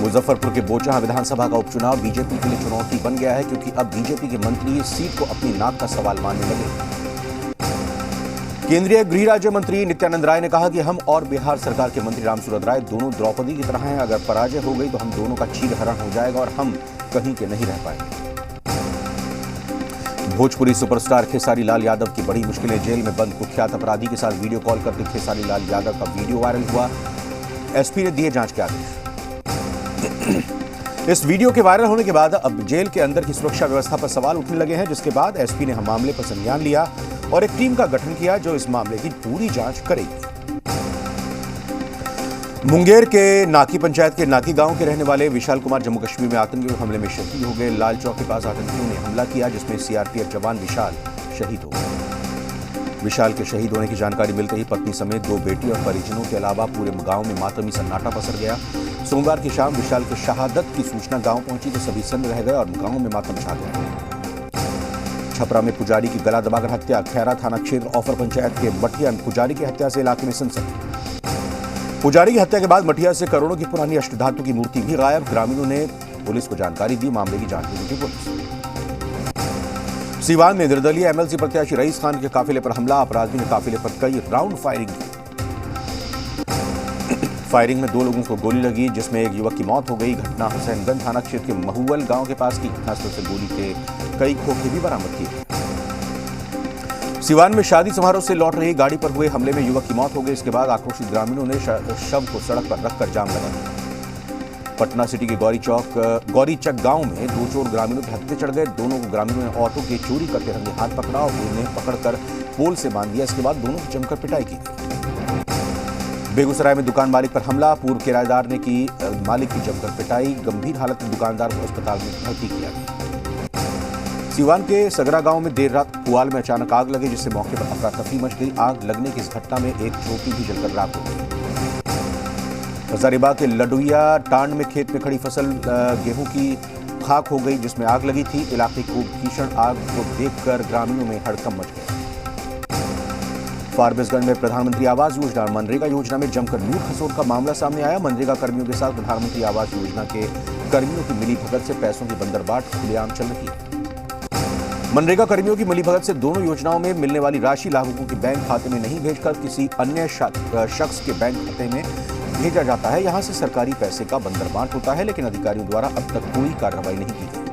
मुजफ्फरपुर के बोचहा विधानसभा का उपचुनाव बीजेपी के लिए चुनौती बन गया है, क्योंकि अब बीजेपी के मंत्री इस सीट को अपनी नाक का सवाल मानने लगे। केंद्रीय गृह राज्य मंत्री नित्यानंद राय ने कहा कि हम और बिहार सरकार के मंत्री रामसूरत राय दोनों द्रौपदी की तरह हैं। अगर पराजय हो गई तो हम दोनों का चीरहरण हो जाएगा और हम कहीं के नहीं रह पाएंगे। भोजपुरी सुपरस्टार खेसारी लाल यादव की बड़ी मुश्किलें। जेल में बंद कुख्यात अपराधी के साथ वीडियो कॉल करके खेसारी लाल यादव का वीडियो वायरल हुआ। एसपी ने दिए जांच के आदेश। इस वीडियो के वायरल होने के बाद अब जेल के अंदर की सुरक्षा व्यवस्था पर सवाल उठने लगे हैं, जिसके बाद एसपी ने मामले पर संज्ञान लिया और एक टीम का गठन किया जो इस मामले की पूरी जांच करेगी। मुंगेर के नाकी पंचायत के नाकी गांव के रहने वाले विशाल कुमार जम्मू कश्मीर में आतंकी हमले में शहीद हो गए। लाल चौक के पास आतंकियों ने हमला किया, जिसमें सीआरपीएफ जवान विशाल शहीद हो गए। विशाल के शहीद होने की जानकारी मिलते ही पत्नी समेत 2 बेटी और परिजनों के अलावा पूरे गांव में मातमी सन्नाटा पसर गया। सोमवार की शाम विशाल की शहादत की सूचना गांव पहुंची तो सभी सन्न रह गए और गांव में मातम छा गया। छपरा में पुजारी की गला दबाकर हत्या। खैरा थाना क्षेत्र ऑफर पंचायत के मठिया में पुजारी की हत्या से इलाके में सनसनी। पुजारी की हत्या के बाद मठिया से करोड़ों की पुरानी अष्टधातु की मूर्ति भी गायब। ग्रामीणों ने पुलिस को जानकारी दी। मामले की जांच में जुटी पुलिस। सीवान में निर्दलीय एमएलसी प्रत्याशी रईस खान के काफिले पर हमला। अपराधियों ने काफिले पर कई राउंड फायरिंग की। फायरिंग में 2 लोगों को गोली लगी, जिसमें एक युवक की मौत हो गई। घटना हुसैनगंज थाना क्षेत्र के महुवल गांव के पास की। घटनास्थल से गोली के कई खोखे भी बरामद किए। सिवान में शादी समारोह से लौट रही गाड़ी पर हुए हमले में युवक की मौत हो गई। इसके बाद आक्रोशित ग्रामीणों ने शव को सड़क पर रखकर जाम लगा दिया। पटना सिटी के गौरीचक गांव में 2 चोर ग्रामीणों के हत्थे चढ़ गए। दोनों को ग्रामीणों ने ऑटो के चोरी करते रंगे हाथ पकड़ा और उन्हें पकड़कर पोल से बांध दिया। इसके बाद दोनों की जमकर पिटाई की। बेगूसराय में दुकान मालिक पर हमला। पूर्व किराएदार ने की मालिक की जमकर पिटाई। गंभीर हालत में दुकानदार को अस्पताल में भर्ती किया गया। सीवान के सगरा गांव में देर रात पुआल में अचानक आग लगी, जिससे मौके पर अफरा तफरी मच गई। आग लगने की इस घटना में एक झोपड़ी भी जलकर राख हो गई। हजारीबाग के लडुइया टांड में खेत में खड़ी फसल गेहूं की खाक हो गई, जिसमें आग लगी थी। इलाके को भीषण आग को देखकर ग्रामीणों में हड़कंप मच गया। फारबिसगंज में प्रधानमंत्री आवास योजना और मनरेगा योजना में जमकर लूट खसोट का मामला सामने आया। मनरेगा कर्मियों के साथ प्रधानमंत्री आवास योजना के कर्मियों की मिलीभगत से पैसों की बंदरबाट खुलेआम चल रही है। मनरेगा कर्मियों की मिलीभगत से दोनों योजनाओं में मिलने वाली राशि लाभुकों के बैंक खाते में नहीं भेजकर किसी अन्य शख्स के बैंक खाते में भेजा जाता है। यहां से सरकारी पैसे का बंदरबाट होता है, लेकिन अधिकारियों द्वारा अब तक कोई कार्रवाई नहीं की गई।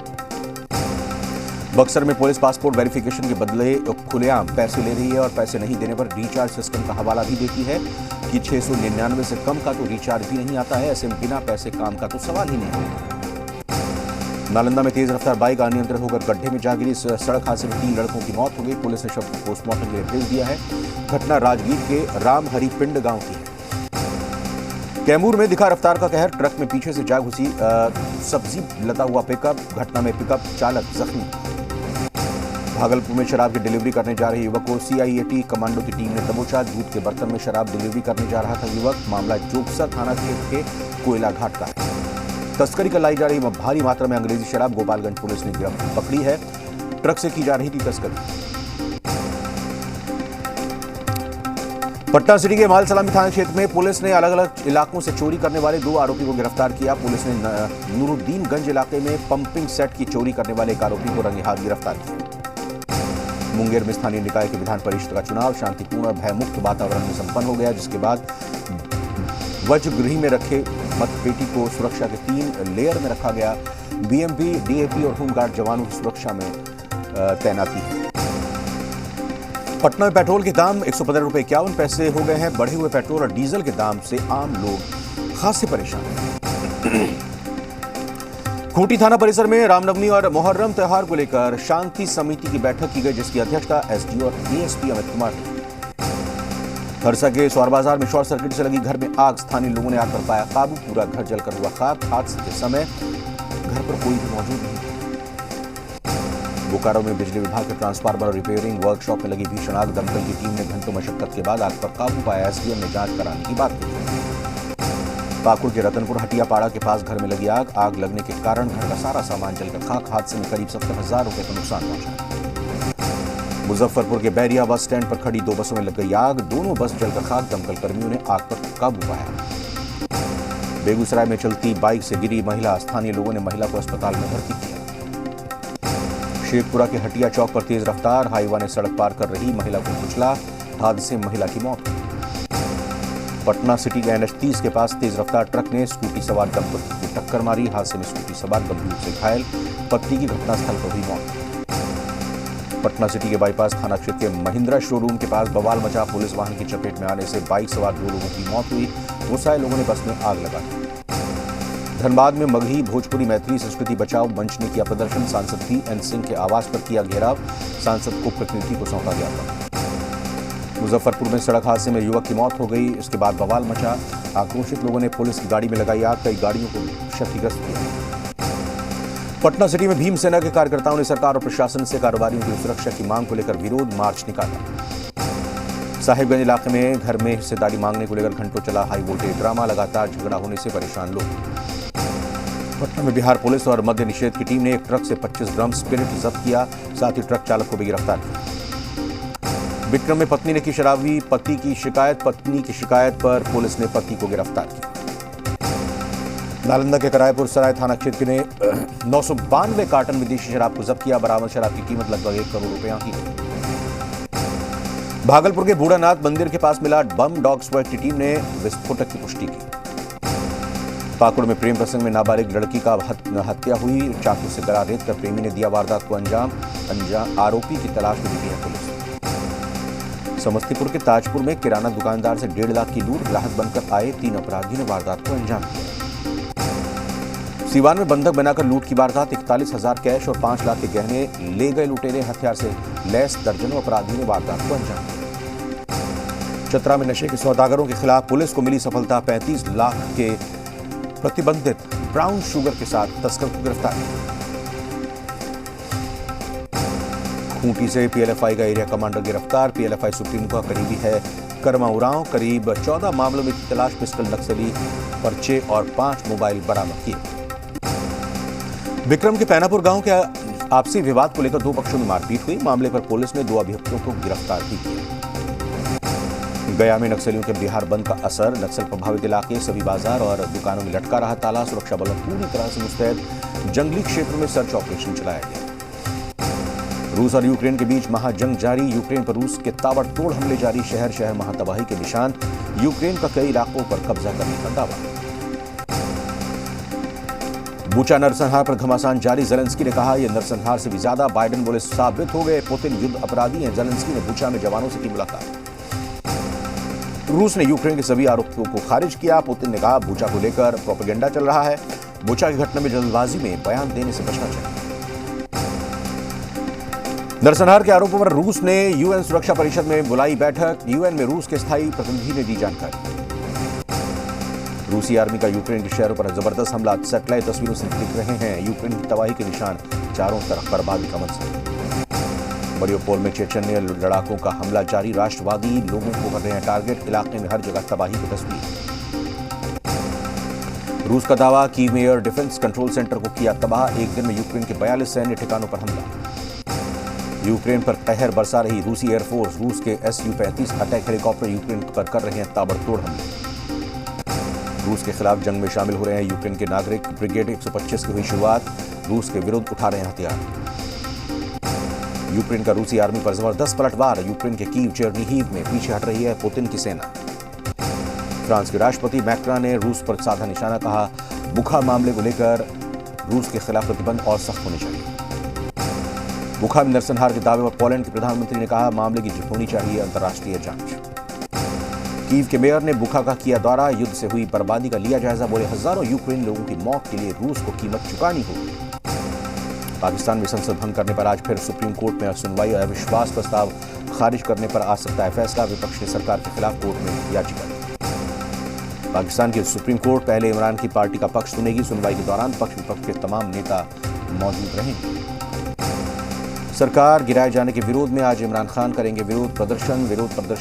बक्सर में पुलिस पासपोर्ट वेरिफिकेशन के बदले खुलेआम पैसे ले रही है और पैसे नहीं देने पर रिचार्ज सिस्टम का हवाला भी देती है कि 699 से कम का तो रिचार्ज भी नहीं आता है। ऐसे में बिना पैसे काम का तो सवाल ही नहीं है। नालंदा में तेज रफ्तार बाइक अनियंत्रित होकर गड्ढे में जा गिरी। सड़क हादसे में 3 लड़कों की मौत हो गई। पुलिस ने शव को पोस्टमार्टम के लिए भेज दिया है। घटना राजगीर के रामहरी पिंड गांव की है। कैमूर में दिखा रफ्तार का कहर। ट्रक में पीछे से जा घुसी सब्जी लदा हुआ पिकअप। घटना में पिकअप चालक जख्मी। भागलपुर में शराब की डिलीवरी करने जा रहे युवक को सीआईएटी कमांडो की टीम ने दबोचा। दूध के बर्तन में शराब डिलीवरी करने जा रहा था युवक। मामला जोगसर थाना क्षेत्र के कोयला घाट का है। तस्करी कर लाई जा रही भारी मात्रा में अंग्रेजी शराब गोपालगंज पुलिस ने पकड़ी है। ट्रक से की जा रही थी तस्करी। पटना सिटी के माल सलामी थाना क्षेत्र में पुलिस ने अलग अलग इलाकों से चोरी करने वाले 2 आरोपी को गिरफ्तार किया। पुलिस ने नूरुद्दीनगंज इलाके में पंपिंग सेट की चोरी करने वाले एक आरोपी को रंगे हाथ गिरफ्तार किया। मुंगेर में स्थानीय निकाय के विधान परिषद का चुनाव शांतिपूर्ण और भयमुक्त वातावरण में संपन्न हो गया, जिसके बाद वजगृह में रखे मतपेटी को सुरक्षा के 3 लेयर में रखा गया। बीएमपी, डीएपी और होमगार्ड जवानों की सुरक्षा में तैनाती है। पटना में पेट्रोल के दाम 115.51 हो गए हैं। बढ़े हुए पेट्रोल और डीजल के दाम से आम लोग खासे परेशान हैं। खूंटी थाना परिसर में रामनवमी और मोहर्रम त्योहार को लेकर शांति समिति की बैठक की गई, जिसकी अध्यक्षता एसडीओ और डीएसपी अमित कुमार ने। हरसा के सौर बाजार में शॉर्ट सर्किट से लगी घर में आग। स्थानीय लोगों ने आग पर पाया काबू। पूरा घर जलकर हुआ खाक। हादसे के समय घर पर कोई भी मौजूद नहीं था। बोकारो में बिजली विभाग के ट्रांसफार्मर और रिपेयरिंग वर्कशॉप में लगी भीषण आग। दमकल की टीम ने घंटों मशक्कत के बाद आग पर काबू पाया। एसडीएम ने जांच कराने की बात कही। पाकुड़ के रतनपुर हटियापाड़ा के पास घर में लगी आग। आग लगने के कारण घर का सारा सामान जलकर खाक। हादसे में करीब 70,000 रुपए का नुकसान पहुंचा। मुजफ्फरपुर के बैरिया बस स्टैंड पर खड़ी 2 बसों में लग गई आग। दोनों बस जलकर खाक। दमकल कर्मियों ने आग पर काबू पाया। बेगूसराय में चलती बाइक से गिरी महिला, स्थानीय लोगों ने महिला को अस्पताल में भर्ती किया। शेखपुरा के हटिया चौक पर तेज रफ्तार हाईवा ने सड़क पार कर रही महिला को कुचला, हादसे में महिला की मौत। पटना सिटी के NH-30 के पास तेज रफ्तार ट्रक ने स्कूटी सवार दंपति को टक्कर मारी, हादसे में स्कूटी सवार गंभीर रूप से घायल, पत्नी की घटनास्थल पर हुई मौत। पटना सिटी के बाईपास थाना क्षेत्र के महिंद्रा शोरूम के पास बवाल मचा, पुलिस वाहन की चपेट में आने से बाइक सवार 2 लोगों की मौत हुई, गुस्साए लोगों ने बस में आग लगा दी। धनबाद में मगही भोजपुरी मैथिली संस्कृति बचाओ मंच ने किया प्रदर्शन, सांसद PN सिंह के आवास पर किया घेराव, सांसद को प्रतिनिधि को सौंपा गया था। मुजफ्फरपुर में सड़क हादसे में युवक की मौत हो गई, इसके बाद बवाल मचा, आक्रोशित लोगों ने पुलिस की गाड़ी में लगाई आग, कई गाड़ियों को क्षतिग्रस्त किया। पटना सिटी में भीमसेना के कार्यकर्ताओं ने सरकार और प्रशासन से कारोबारियों की सुरक्षा की मांग को लेकर विरोध मार्च निकाला। साहिबगंज इलाके में घर में हिस्सेदारी मांगने को लेकर घंटों चला हाई वोल्टेज ड्रामा, लगातार झगड़ा होने से परेशान लोग। पटना में बिहार पुलिस और मद्य निषेध की टीम ने एक ट्रक से 25 ड्रम स्पिरिट जब्त किया, साथ ही ट्रक चालक को भी गिरफ्तार किया। विक्रम में पत्नी ने की शराबी पति की शिकायत, पत्नी की शिकायत पर पुलिस ने पति को गिरफ्तार किया। नालंदा के करायपुर सराय थाना क्षेत्र ने 992 कार्टन विदेशी शराब को जब्त किया, बरामद शराब की कीमत लगभग 1 करोड़ रुपया की। भागलपुर के बूढ़ानाथ मंदिर के पास मिला बम, डॉग स्क्वाड की टीम ने विस्फोटक की पुष्टि की। पाकुड़ में प्रेम प्रसंग में नाबालिग लड़की का हत्या हुई, चाकू से गला रेत कर प्रेमी ने दिया वारदात को अंजाम, आरोपी की तलाश में जुटी है पुलिस। समस्तीपुर के ताजपुर में किराना दुकानदार से 1.5 लाख की लूट, ग्राहक बनकर आए 3 अपराधियों ने वारदात को अंजाम दिया। सीवान में बंधक बनाकर लूट की वारदात, 41,000 कैश और 5 लाख के गहने ले गए लुटेरे, हथियार से लैस दर्जनों अपराधियों ने वारदात को अंजाम दिया। चतरा में नशे के सौदागरों के खिलाफ पुलिस को मिली सफलता, 35 लाख के प्रतिबंधित ब्राउन शुगर के साथ तस्कर को गिरफ्तार किया। खूंटी से PLFI का एरिया कमांडर गिरफ्तार, PLFI सुप्रीमो का करीबी है कर्मा उरांव, करीब 14 मामलों में तलाश, पिस्टल, नक्सली पर्चे और 5 मोबाइल बरामद किए। विक्रम के पैनापुर गांव के आपसी विवाद को लेकर 2 पक्षों में मारपीट हुई, मामले पर पुलिस ने 2 अभियुक्तों को गिरफ्तार भी किया। गया में नक्सलियों के बिहार बंद का असर, नक्सल प्रभावित इलाके सभी बाजार और दुकानों में लटका रहा ताला, सुरक्षा बलों पूरी तरह से मुस्तैद, जंगली क्षेत्र में सर्च ऑपरेशन चलाया गया। रूस और यूक्रेन के बीच महाजंग जारी, यूक्रेन पर रूस के ताबड़तोड़ हमले जारी, शहर शहर महातबाही के निशान, यूक्रेन का कई इलाकों पर कब्जा करने का दावा। बूचा नरसंहार पर घमासान जारी, जेलेंस्की ने कहा यह नरसंहार से भी ज्यादा, बाइडेन बोले साबित हो गए पुतिन युद्ध अपराधी हैं, जेलेंस्की ने बूचा में जवानों से की मुलाकात। रूस ने यूक्रेन के सभी आरोपों को खारिज किया, पुतिन ने कहा बूचा को लेकर प्रोपेगेंडा चल रहा है, बूचा की घटना में जल्दबाजी में बयान देने से बचना चाहिए। नरसंहार के आरोपों पर रूस ने UN सुरक्षा परिषद में बुलाई बैठक, UN में रूस के स्थायी प्रतिनिधि ने दी जानकारी। रूसी आर्मी का यूक्रेन के शहरों पर जबरदस्त हमला, सैटेलाइट तस्वीरों से दिख रहे हैं यूक्रेन की तबाही के निशान, चारों तरफ बर्बादी का मंजर। मरियोपोल में चेचन्य लड़ाकों का हमला जारी, राष्ट्रवादी लोगों को कर रहे हैं टारगेट, इलाके में हर जगह तबाही की तस्वीर। रूस का दावा की एयर डिफेंस कंट्रोल सेंटर को किया तबाह, एक दिन में यूक्रेन के 42 सैन्य ठिकानों पर हमला। यूक्रेन पर कहर बरसा रही रूसी एयरफोर्स, रूस के Su-35 अटैक हेलीकॉप्टर यूक्रेन पर कर रहे हैं ताबड़तोड़ हमले। रूस के खिलाफ जंग में शामिल हो रहे हैं यूक्रेन के नागरिक, ब्रिगेड 125 की हुई शुरुआत, रूस के विरुद्ध उठा रहे हैं हथियार। यूक्रेन का रूसी आर्मी पर जबरदस्त पलटवार, यूक्रेन के कीव चेरनीहिव में पीछे हट रही है पुतिन की सेना। फ्रांस के राष्ट्रपति मैक्रॉन ने रूस पर साधा निशाना, कहा बुखार मामले को लेकर रूस के खिलाफ प्रतिबंध और सख्त होने चाहिए। बुखार में नरसंहार के दावे पर पोलैंड के प्रधानमंत्री ने कहा मामले की होनी चाहिए अंतर्राष्ट्रीय जांच। कीव के मेयर ने बुखा का किया दौरा, युद्ध से हुई बर्बादी का लिया जायजा, बोले हजारों यूक्रेन लोगों की मौत के लिए रूस को कीमत चुकानी होगी। पाकिस्तान में संसद भंग करने पर आज फिर सुप्रीम कोर्ट में सुनवाई, अविश्वास प्रस्ताव खारिज करने पर आ सकता है फैसला, विपक्ष ने सरकार के खिलाफ कोर्ट में याचिका दी। पाकिस्तान के सुप्रीम कोर्ट पहले इमरान की पार्टी का पक्ष सुनेगी, सुनवाई के दौरान पक्ष विपक्ष के तमाम नेता मौजूद रहेंगे। सरकार गिराए जाने के विरोध में आज इमरान खान करेंगे विरोध प्रदर्शन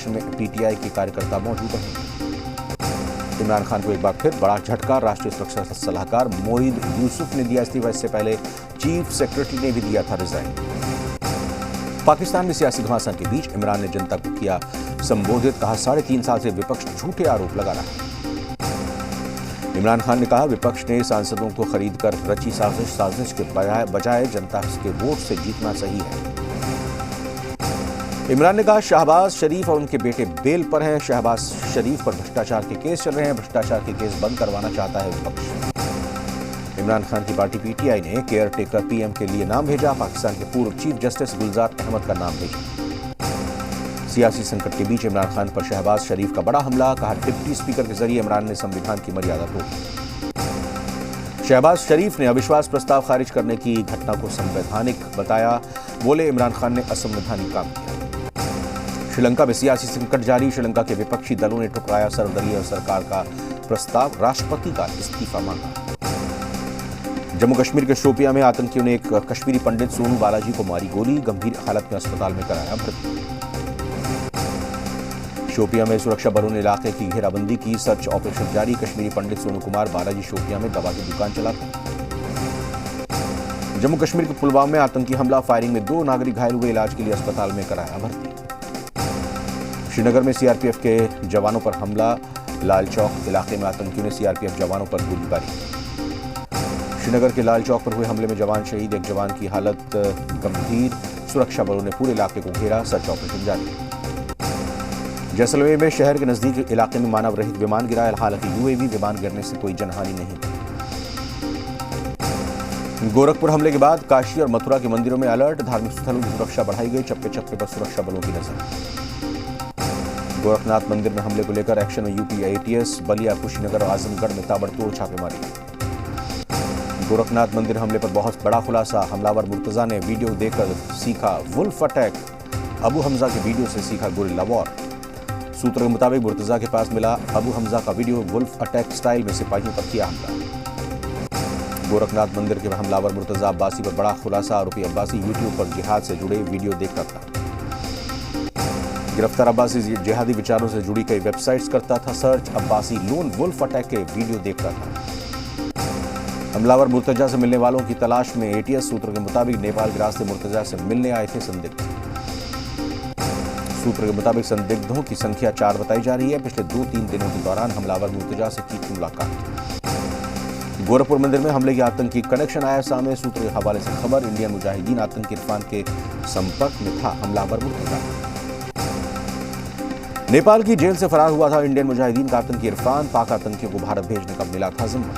में PTI के कार्यकर्ता मौजूद रहेंगे। इमरान खान को एक बार फिर बड़ा झटका, राष्ट्रीय सुरक्षा सलाहकार मोईद यूसुफ ने दिया इस्तीफा, इससे पहले चीफ सेक्रेटरी ने भी दिया था रिजाइन। पाकिस्तान में सियासी घमासान के बीच इमरान ने जनता को किया संबोधित, कहा 3.5 साल से विपक्ष झूठे आरोप लगा रहा है। इमरान खान ने कहा, विपक्ष ने सांसदों को खरीदकर रची साजिश के बजाय जनता के वोट से जीतना सही है। इमरान ने कहा, शहबाज शरीफ और उनके बेटे बेल पर हैं। शहबाज शरीफ पर भ्रष्टाचार के केस चल रहे हैं। भ्रष्टाचार के केस बंद करवाना चाहता है विपक्ष। इमरान खान की पार्टी पीटीआई ने केयर टेकर पीएम के लिए नाम भेजा। पाकिस्तान के पूर्व चीफ जस्टिस गुलजार अहमद का नाम भेजा। सियासी संकट के बीच इमरान खान पर शहबाज शरीफ का बड़ा हमला। कहा, डिप्टी स्पीकर के जरिए इमरान ने संविधान की मर्यादा तोड़ी। शहबाज शरीफ ने अविश्वास प्रस्ताव खारिज करने की घटना को संवैधानिक बताया। बोले, इमरान खान ने असंवैधानिक काम किया। श्रीलंका में सियासी संकट जारी। श्रीलंका के विपक्षी दलों ने ठुकराया सर्वदलीय सरकार का प्रस्ताव। राष्ट्रपति का इस्तीफा मांगा। जम्मू कश्मीर के शोपियां में आतंकियों ने एक कश्मीरी पंडित सोनू बालाजी को मारी गोली। गंभीर हालत में अस्पताल में कराया भर्ती। शोपियां में सुरक्षा बलों ने इलाके की घेराबंदी की। सर्च ऑपरेशन जारी। कश्मीरी पंडित सोनू कुमार बालाजी शोपियां में दवा की दुकान चलाते हैं। जम्मू कश्मीर के पुलवामा में आतंकी हमला। फायरिंग में 2 नागरिक घायल हुए। इलाज के लिए अस्पताल में कराया भर्ती। श्रीनगर में सीआरपीएफ के जवानों पर हमला। लाल चौक इलाके में आतंकियों ने सीआरपीएफ जवानों पर गोलीबारी। श्रीनगर के लाल चौक पर हुए हमले में जवान शहीद। एक जवान की हालत गंभीर। सुरक्षा बलों ने पूरे इलाके को घेरा। सर्च ऑपरेशन जारी। जैसलमेर में शहर के नजदीक इलाके में मानव रहित विमान गिरा। हालांकि यूएवी विमान गिरने से कोई जनहानि नहीं। गोरखपुर हमले के बाद काशी और मथुरा के मंदिरों में अलर्ट। धार्मिक स्थलों की सुरक्षा बढ़ाई गई। चप्पे चप्पे पर सुरक्षा बलों की नजर। गोरखनाथ मंदिर में हमले को लेकर एक्शन में यूपी एटीएस। बलिया, कुशीनगर और आजमगढ़ में ताबड़तोड़ छापेमारी। गोरखनाथ मंदिर हमले पर बहुत बड़ा खुलासा। हमलावर मुर्तजा ने वीडियो देखकर सीखा वुल्फ अटैक। अबू हमजा के वीडियो से सीखा गुरिल्ला वॉर। सूत्रों के मुताबिक मुर्तजा के पास मिला अबू हमजा का वीडियो। वुल्फ अटैक स्टाइल में सिपाहियों पर किया हमला। गोरखनाथ मंदिर के हमलावर मुर्तजा अब्बासी पर बड़ा खुलासा। आरोपी अब्बासी यूट्यूब पर जिहाद से जुड़े वीडियो देखता था। गिरफ्तार अब्बासी जिहादी विचारों से जुड़ी कई वेबसाइट्स करता था search. Abbasi lone wolf attack के वीडियो देखता था। हमलावर मुर्तजा से मिलने वालों की तलाश में एटीएस। सूत्रों के मुताबिक नेपाल के रास्ते मुर्तजा से मिलने आए थे संदिग्ध। सूत्रों के मुताबिक संदिग्धों की संख्या 4 बताई जा रही है। पिछले 2-3 दिनों के दौरान हमलावर मुर्तजा से की मुलाकात। गोरखपुर मंदिर में हमले के आतंकी कनेक्शन आया सामने। सूत्रों के हवाले से खबर। इंडियन मुजाहिदीन आतंकी इरफान के संपर्क में था हमलावर मुर्तजा। नेपाल की जेल से फरार हुआ था इंडियन मुजाहिदीन का आतंकी इरफान। पाक आतंकियों को भारत भेजने का मिला था जिम्मा।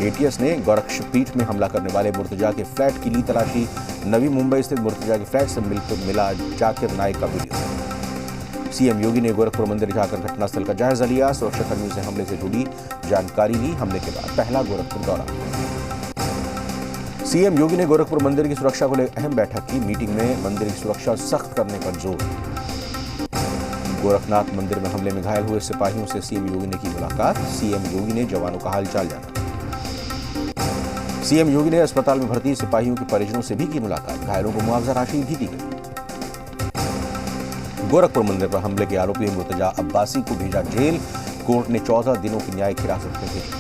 एटीएस ने गोरक्षपीठ में हमला करने वाले मुर्तजा के फ्लैट की ली तलाशी। नवी मुंबई स्थित मुर्तजा के फ्लैट से मिला जाकिर नाइक का वीडियो। सीएम योगी ने गोरखपुर मंदिर जाकर घटनास्थल का जायजा लिया। सुरक्षाकर्मियों से हमले से जुड़ी जानकारी ली। हमले के बाद पहला गोरखपुर दौरा। सीएम योगी ने गोरखपुर मंदिर की सुरक्षा को लेकर अहम बैठक की। मीटिंग में मंदिर की सुरक्षा सख्त करने पर जोर। गोरखनाथ मंदिर में हमले में घायल हुए सिपाहियों से सीएम योगी ने की मुलाकात। सीएम योगी ने जवानों का हालचाल जाना। सीएम योगी ने अस्पताल में भर्ती सिपाहियों के परिजनों से भी की मुलाकात। घायलों को मुआवजा राशि भी दी गई। गोरखपुर मंदिर पर हमले के आरोपी मुर्तजा अब्बासी को भेजा जेल। कोर्ट ने 14 दिनों की न्यायिक हिरासत में भेजा।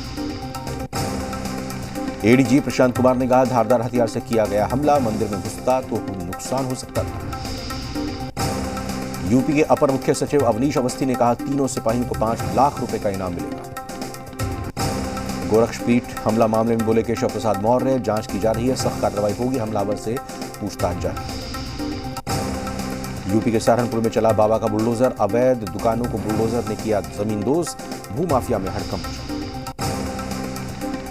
एडीजी प्रशांत कुमार ने कहा, धारदार हथियार से किया गया हमला। मंदिर में घुसता तो नुकसान हो सकता था। यूपी के अपर मुख्य सचिव अवनीश अवस्थी ने कहा, तीनों सिपाहियों को 5 लाख रुपए का इनाम मिलेगा। गोरक्षपीठ हमला मामले में बोले केशव प्रसाद मौर्य, जांच की जा रही है, सख्त कार्रवाई होगी। हमलावर से पूछताछ जारी। यूपी के सहारनपुर में चला बाबा का बुलडोजर। अवैध दुकानों को बुलडोजर ने किया जमींदोज। भूमाफिया में हड़कंप मचा।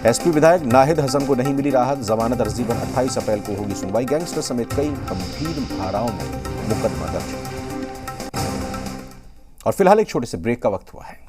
एसपी विधायक नाहिद हसन को नहीं मिली राहत। जमानत अर्जी पर 28 अप्रैल को होगी सुनवाई। गैंगस्टर समेत कई गंभीर धाराओं में मुकदमा दर्ज। और फिलहाल एक छोटे से ब्रेक का वक्त हुआ है।